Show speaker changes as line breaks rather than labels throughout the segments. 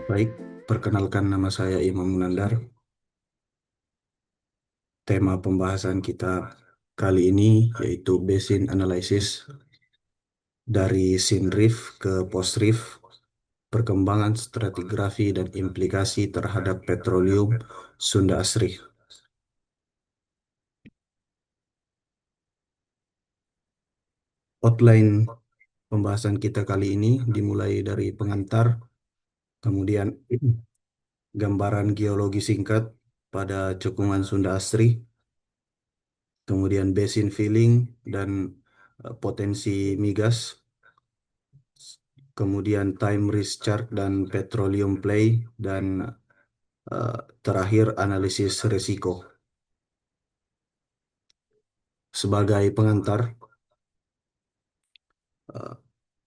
Baik, perkenalkan nama saya Imam Munandar. Tema pembahasan kita kali ini yaitu Basin Analysis dari Sinrif ke Postrif, perkembangan stratigrafi dan implikasi terhadap petroleum Sunda Asri. Outline pembahasan kita kali ini dimulai dari pengantar, kemudian gambaran geologi singkat pada cekungan Sunda Asri, kemudian basin filling dan potensi migas, kemudian time risk chart dan petroleum play, dan eh, terakhir analisis risiko. Sebagai pengantar, eh,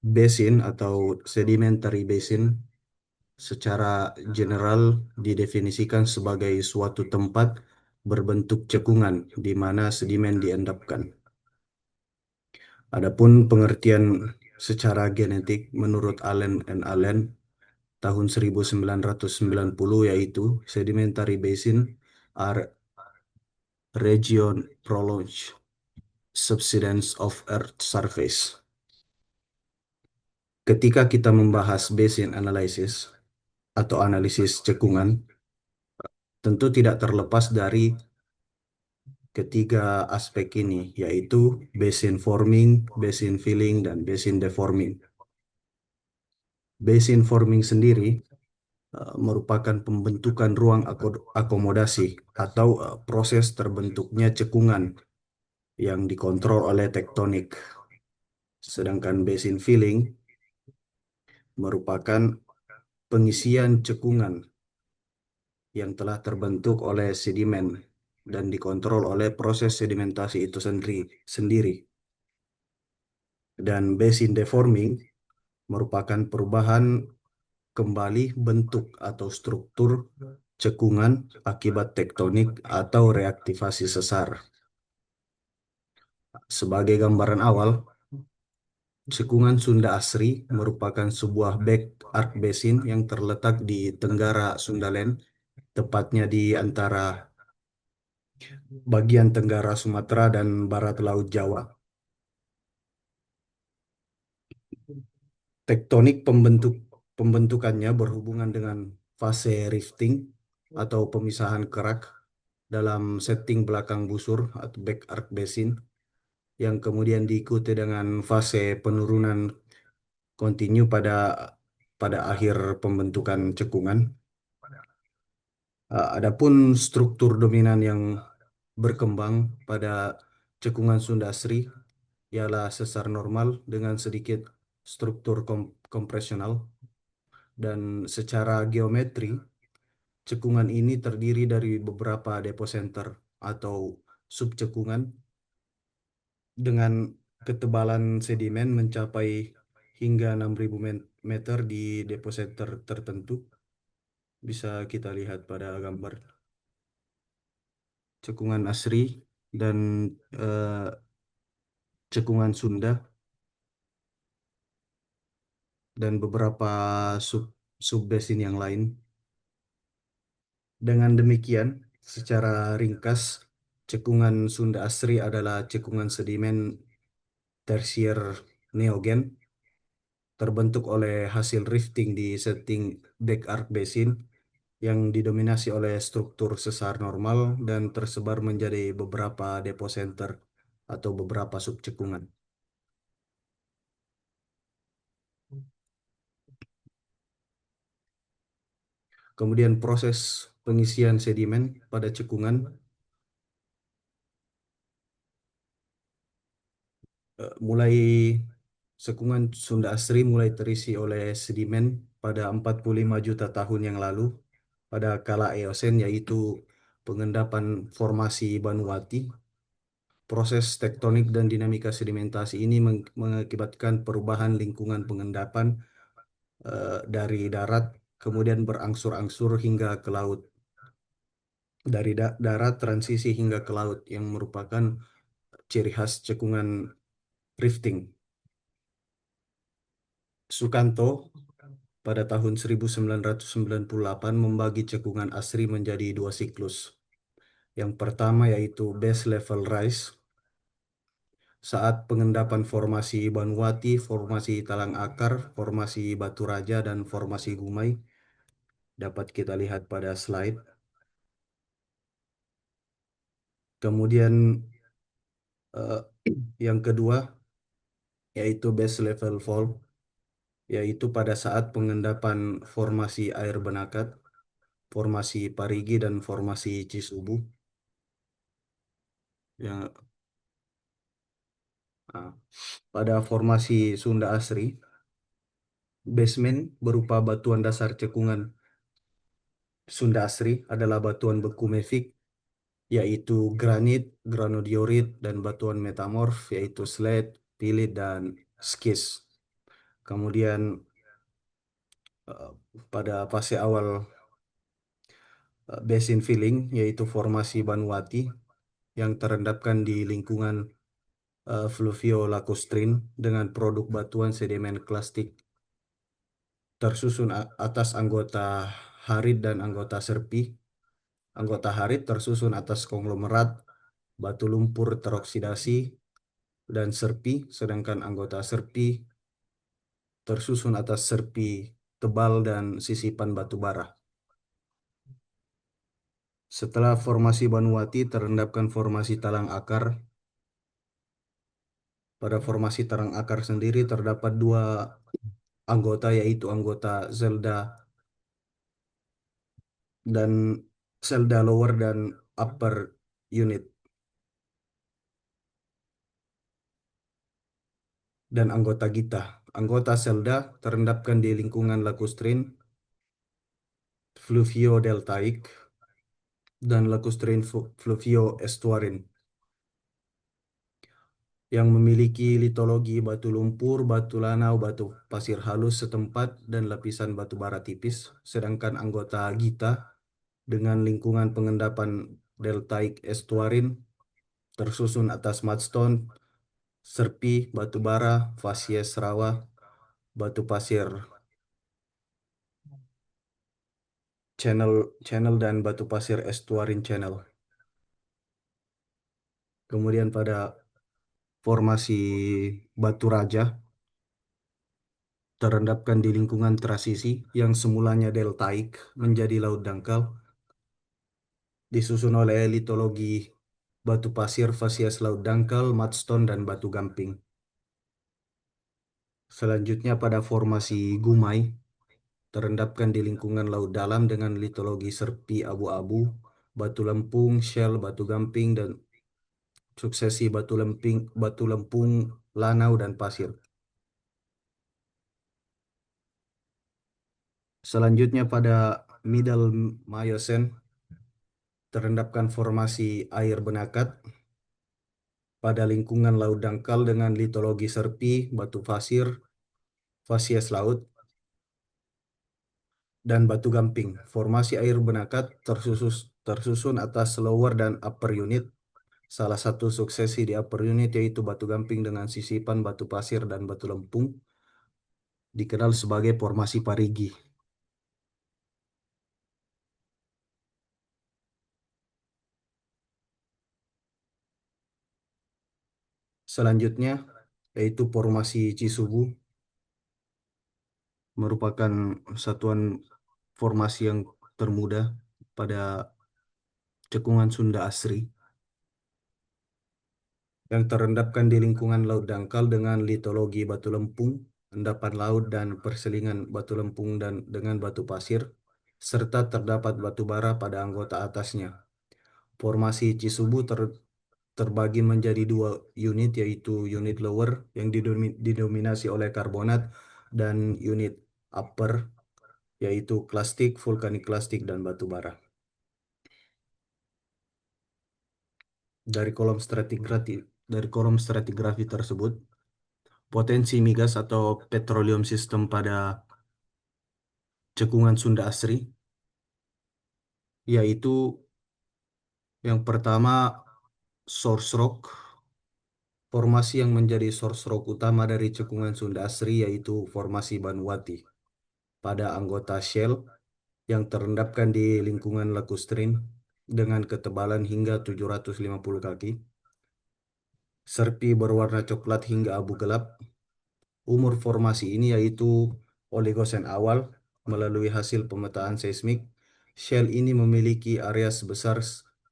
basin atau sedimentary basin secara general didefinisikan sebagai suatu tempat berbentuk cekungan di mana sedimen diendapkan. Adapun pengertian secara genetik menurut Allen and Allen tahun 1990 yaitu sedimentary basin are region prolonged subsidence of Earth surface. Ketika kita membahas basin analysis atau analisis cekungan, tentu tidak terlepas dari ketiga aspek ini, yaitu basin forming, basin filling, dan basin deforming. Basin forming sendiri merupakan pembentukan ruang akomodasi atau proses terbentuknya cekungan yang dikontrol oleh tektonik. Sedangkan basin filling merupakan pengisian cekungan yang telah terbentuk oleh sedimen dan dikontrol oleh proses sedimentasi itu sendiri. Dan basin deforming merupakan perubahan kembali bentuk atau struktur cekungan akibat tektonik atau reaktivasi sesar. Sebagai gambaran awal, cekungan Sunda Asri merupakan sebuah back arc basin yang terletak di Tenggara Sundaland, tepatnya di antara bagian tenggara Sumatera dan barat Laut Jawa. Tektonik pembentukannya berhubungan dengan fase rifting atau pemisahan kerak dalam setting belakang busur atau back arc basin yang kemudian diikuti dengan fase penurunan kontinu pada akhir pembentukan cekungan. Adapun struktur dominan yang berkembang pada cekungan Sunda Asri ialah sesar normal dengan sedikit struktur kompresional, dan secara geometri cekungan ini terdiri dari beberapa deposenter atau subcekungan dengan ketebalan sedimen mencapai hingga 6.000 meter di deposenter tertentu. Bisa kita lihat pada gambar cekungan Asri dan eh, cekungan Sunda dan beberapa sub subbasin yang lain. Dengan demikian, secara ringkas, cekungan Sunda Asri adalah cekungan sedimen tersier neogen terbentuk oleh hasil rifting di setting back arc basin yang didominasi oleh struktur sesar normal dan tersebar menjadi beberapa deposenter atau beberapa subcekungan. Kemudian proses pengisian sedimen pada cekungan mulai cekungan Sunda Asri mulai terisi oleh sedimen pada 45 juta tahun yang lalu pada kala Eosen, yaitu pengendapan formasi Vanuatu. Proses tektonik dan dinamika sedimentasi ini mengakibatkan perubahan lingkungan pengendapan dari darat kemudian berangsur-angsur hingga ke laut. Dari darat transisi hingga ke laut yang merupakan ciri khas cekungan rifting. Sukanto pada tahun 1998 membagi cekungan ASRI menjadi dua siklus. Yang pertama yaitu base level rise saat pengendapan formasi Banuati, formasi Talang Akar, formasi Batu Raja, dan formasi Gumai dapat kita lihat pada slide. Kemudian eh, yang kedua yaitu base level fall, yaitu pada saat pengendapan formasi air Benakat, formasi Parigi, dan formasi Cisubu. Yang ah, pada formasi Sunda Asri, basement berupa batuan dasar cekungan Sunda Asri adalah batuan beku mefik, yaitu granit, granodiorit, dan batuan metamorf, yaitu slate, pilit, dan skis. Kemudian eh, pada fase awal basin filling, yaitu formasi Banuati, yang terendapkan di lingkungan fluvio-lacustrin dengan produk batuan sedimen klastik tersusun atas anggota harit dan anggota serpi. Anggota harit tersusun atas konglomerat batu lumpur teroksidasi dan serpi, sedangkan anggota serpi tersusun atas serpi tebal dan sisipan batu bara. Setelah formasi Banuati terendapkan formasi Talang Akar. Pada formasi Talang Akar sendiri terdapat dua anggota, yaitu anggota Zelda dan Zelda lower dan upper unit, dan anggota Gita. Anggota Zelda terendapkan di lingkungan Lacustrin, Fluvio Deltaic, dan Lacustrin Fluvio Estuarin yang memiliki litologi batu lumpur, batu lanau, batu pasir halus setempat, dan lapisan batu bara tipis. Sedangkan anggota Gita dengan lingkungan pengendapan Deltaic Estuarin tersusun atas mudstone, serpi, batu bara, fasies rawa, batu pasir channel channel dan batu pasir estuarin channel. Kemudian pada formasi Batu Raja terendapkan di lingkungan transisi yang semulanya deltaik menjadi laut dangkal, disusun oleh litologi batu pasir fasies laut dangkal, mudstone, dan batu gamping. Selanjutnya pada formasi Gumai terendapkan di lingkungan laut dalam dengan litologi serpi abu-abu, batu lempung, shell, batu gamping, dan suksesi batu lempung, lanau, dan pasir. Selanjutnya pada Middle Miocene terendapkan formasi air Benakat pada lingkungan laut dangkal dengan litologi serpi, batu pasir, fasies laut, dan batu gamping. Formasi air Benakat tersusun atas lower dan upper unit. Salah satu suksesi di upper unit yaitu batu gamping dengan sisipan batu pasir dan batu lempung, dikenal sebagai formasi Parigi. Selanjutnya yaitu formasi Cisubu, merupakan satuan formasi yang termuda pada cekungan Sunda Asri yang terendapkan di lingkungan laut dangkal dengan litologi batu lempung, endapan laut, dan perselingan batu lempung dan dengan batu pasir, serta terdapat batu bara pada anggota atasnya. Formasi Cisubu terbagi menjadi dua unit, yaitu unit lower yang didominasi oleh karbonat dan unit upper yaitu klastik, vulkanik klastik, dan batu bara. Dari kolom stratigrafi tersebut, potensi migas atau petroleum system pada cekungan Sunda Asri, yaitu yang pertama source rock. Formasi yang menjadi source rock utama dari cekungan Sunda Asri yaitu formasi Banuati. pada anggota shell yang terendapkan di lingkungan lakustrine dengan ketebalan hingga 750 kaki. Serpi berwarna coklat hingga abu gelap. Umur formasi ini yaitu Oligosen awal melalui hasil pemetaan seismik. Shell ini memiliki area sebesar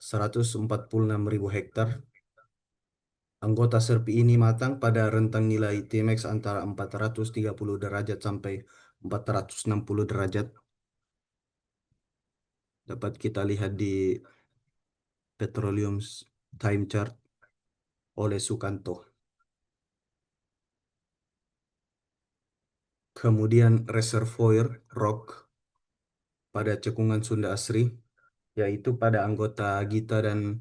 146.000 hektar. Anggota serpi ini matang pada rentang nilai Tmax antara 430 derajat sampai 460 derajat. Dapat kita lihat di Petroleum Time Chart oleh Sukanto. Kemudian reservoir rock pada cekungan Sunda Asri, yaitu pada anggota Gita dan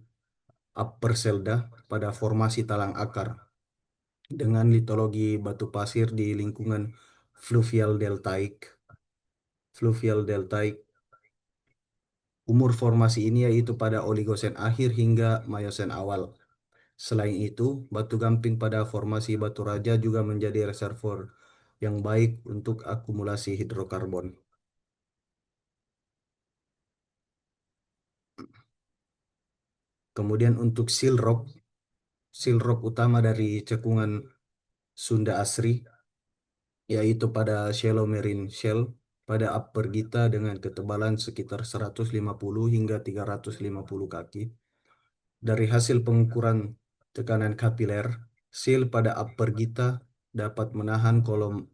Upper Selda pada formasi talang akar dengan litologi batu pasir di lingkungan fluvial deltaik. Fluvial deltaik. Umur formasi ini yaitu pada Oligosen akhir hingga Mayosen awal. Selain itu, batu gamping pada formasi Batu Raja juga menjadi reservoir yang baik untuk akumulasi hidrokarbon. Kemudian untuk seal rock utama dari cekungan Sunda Asri, yaitu pada shallow marine shell pada Upper Gita dengan ketebalan sekitar 150 hingga 350 kaki. Dari hasil pengukuran tekanan kapiler, seal pada Upper Gita dapat menahan kolom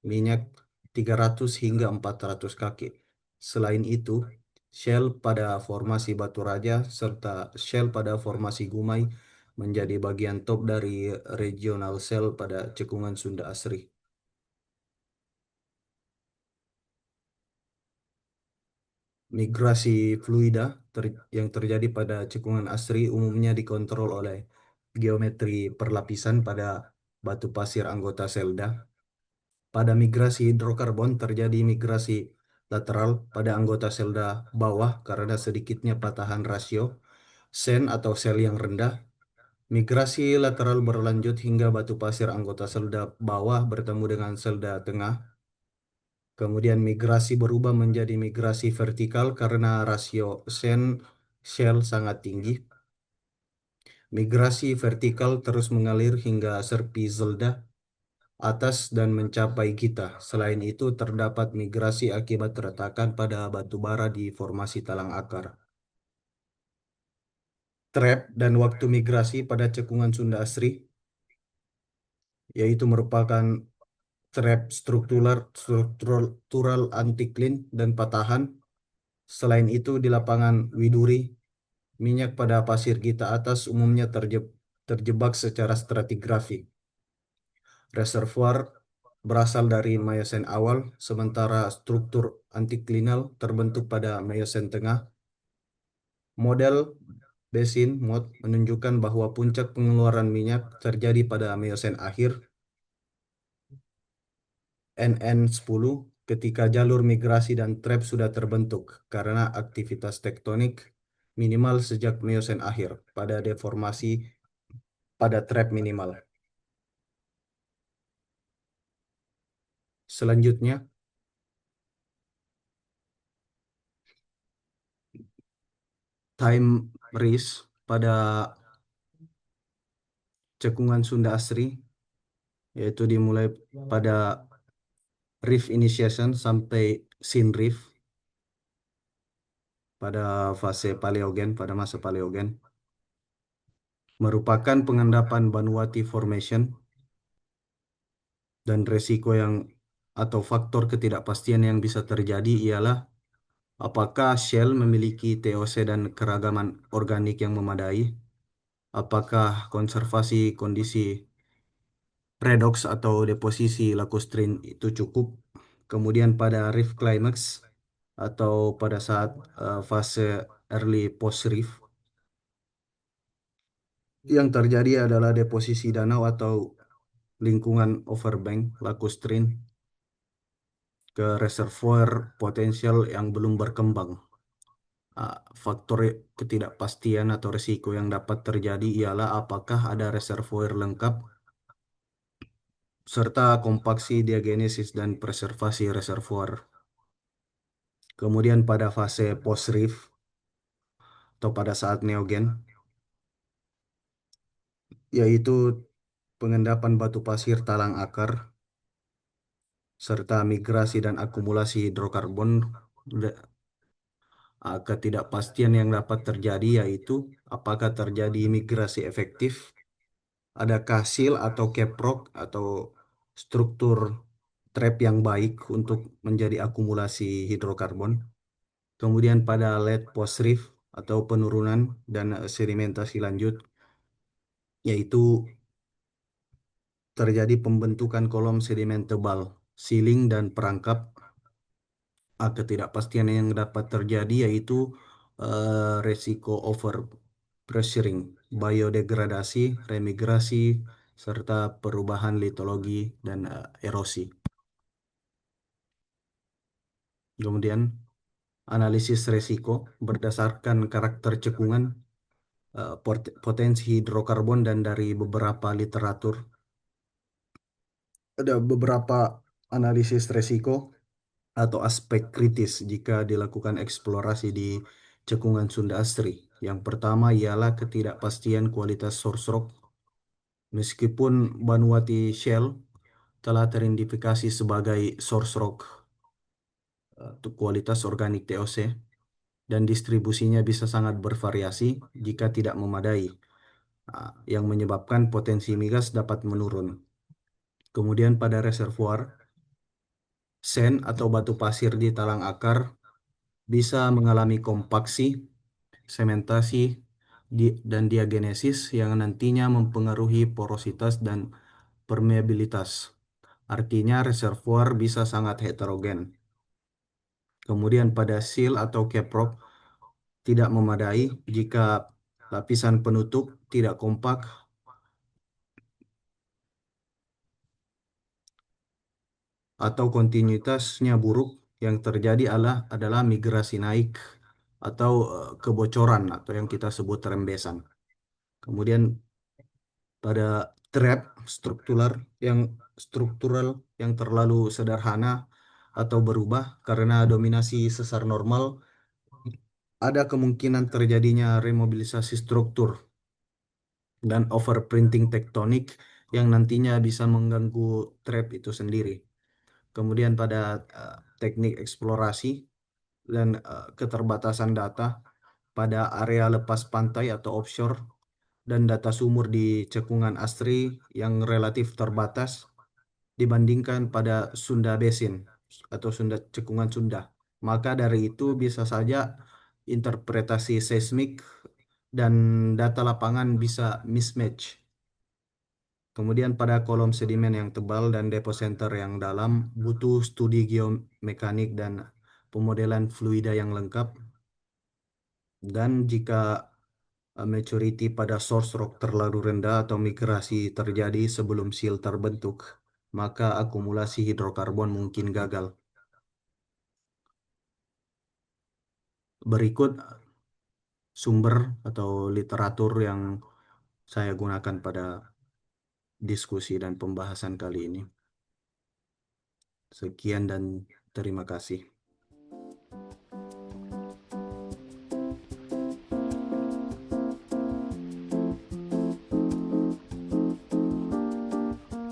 minyak 300 hingga 400 kaki. Selain itu, shell pada formasi Batu Raja serta shell pada formasi Gumai menjadi bagian top dari regional shell pada cekungan Sunda Asri. Migrasi fluida yang terjadi pada cekungan Asri umumnya dikontrol oleh geometri perlapisan pada batu pasir anggota selda. Pada migrasi hidrokarbon terjadi migrasi lateral pada anggota selda bawah karena sedikitnya patahan rasio sen atau sel yang rendah. Migrasi lateral berlanjut hingga batu pasir anggota selda bawah bertemu dengan selda tengah. Kemudian migrasi berubah menjadi migrasi vertikal karena rasio sen shell sangat tinggi. Migrasi vertikal terus mengalir hingga serpi zelda atas dan mencapai Gita. Selain itu, terdapat migrasi akibat retakan pada batu bara di formasi talang akar. Trap dan waktu migrasi pada cekungan Sunda Asri, yaitu merupakan trap struktural antiklin dan patahan. Selain itu, di lapangan Widuri, minyak pada pasir Gita atas umumnya terjebak secara stratigrafik. Reservoir berasal dari Miocene awal, sementara struktur antiklinal terbentuk pada Miocene tengah. Model Basin Mode menunjukkan bahwa puncak pengeluaran minyak terjadi pada Miocene akhir, NN10, ketika jalur migrasi dan trap sudah terbentuk karena aktivitas tektonik minimal sejak Miocene akhir pada deformasi pada trap minimal. Selanjutnya, time rise pada cekungan Sunda Asri, yaitu dimulai pada reef initiation sampai sin reef pada fase Paleogen, pada masa Paleogen, merupakan pengendapan Vanuatu Formation dan resiko yang atau faktor ketidakpastian yang bisa terjadi ialah apakah shell memiliki TOC dan keragaman organik yang memadai, apakah konservasi kondisi redox atau deposisi lakustrine itu cukup. Kemudian pada reef climax atau pada saat fase early post reef yang terjadi adalah deposisi danau atau lingkungan overbank lakustrine ke reservoir potensial yang belum berkembang. Faktor ketidakpastian atau risiko yang dapat terjadi ialah apakah ada reservoir lengkap serta kompaksi diagenesis dan preservasi reservoir. Kemudian pada fase post-reef atau pada saat neogen, yaitu pengendapan batu pasir talang akar, serta migrasi dan akumulasi hidrokarbon. Ketidakpastian yang dapat terjadi yaitu apakah terjadi migrasi efektif, adakah seal atau caprock atau struktur trap yang baik untuk menjadi akumulasi hidrokarbon. Kemudian pada late post reef atau penurunan dan sedimentasi lanjut, yaitu terjadi pembentukan kolom sedimen tebal, siling dan perangkap. Ketidakpastian yang dapat terjadi yaitu resiko over pressuring, biodegradasi, remigrasi, serta perubahan litologi dan erosi. Kemudian analisis resiko berdasarkan karakter cekungan, potensi hidrokarbon dan dari beberapa literatur. Ada beberapa analisis resiko atau aspek kritis jika dilakukan eksplorasi di cekungan Sunda Asri. Yang pertama ialah ketidakpastian kualitas source rock. Meskipun Vanuatu Shale telah teridentifikasi sebagai source rock untuk kualitas organik TOC dan distribusinya bisa sangat bervariasi jika tidak memadai, yang menyebabkan potensi migas dapat menurun. Kemudian pada reservoir, sand atau batu pasir di talang akar bisa mengalami kompaksi, sementasi, dan diagenesis yang nantinya mempengaruhi porositas dan permeabilitas. Artinya reservoir bisa sangat heterogen. Kemudian pada seal atau caprock tidak memadai jika lapisan penutup tidak kompak atau kontinuitasnya buruk. Yang terjadi adalah migrasi naik atau kebocoran atau yang kita sebut rembesan. Kemudian pada trap yang struktural yang terlalu sederhana atau berubah karena dominasi sesar normal, ada kemungkinan terjadinya remobilisasi struktur dan overprinting tektonik yang nantinya bisa mengganggu trap itu sendiri. Kemudian pada teknik eksplorasi dan keterbatasan data pada area lepas pantai atau offshore dan data sumur di cekungan ASRI yang relatif terbatas dibandingkan pada Sunda Basin atau cekungan Sunda. Maka dari itu bisa saja interpretasi seismik dan data lapangan bisa mismatch. Kemudian pada kolom sedimen yang tebal dan deposenter yang dalam butuh studi geomekanik dan pemodelan fluida yang lengkap. Dan jika maturity pada source rock terlalu rendah atau migrasi terjadi sebelum seal terbentuk, maka akumulasi hidrokarbon mungkin gagal. Berikut sumber atau literatur yang saya gunakan pada diskusi dan pembahasan kali ini. Sekian dan terima kasih.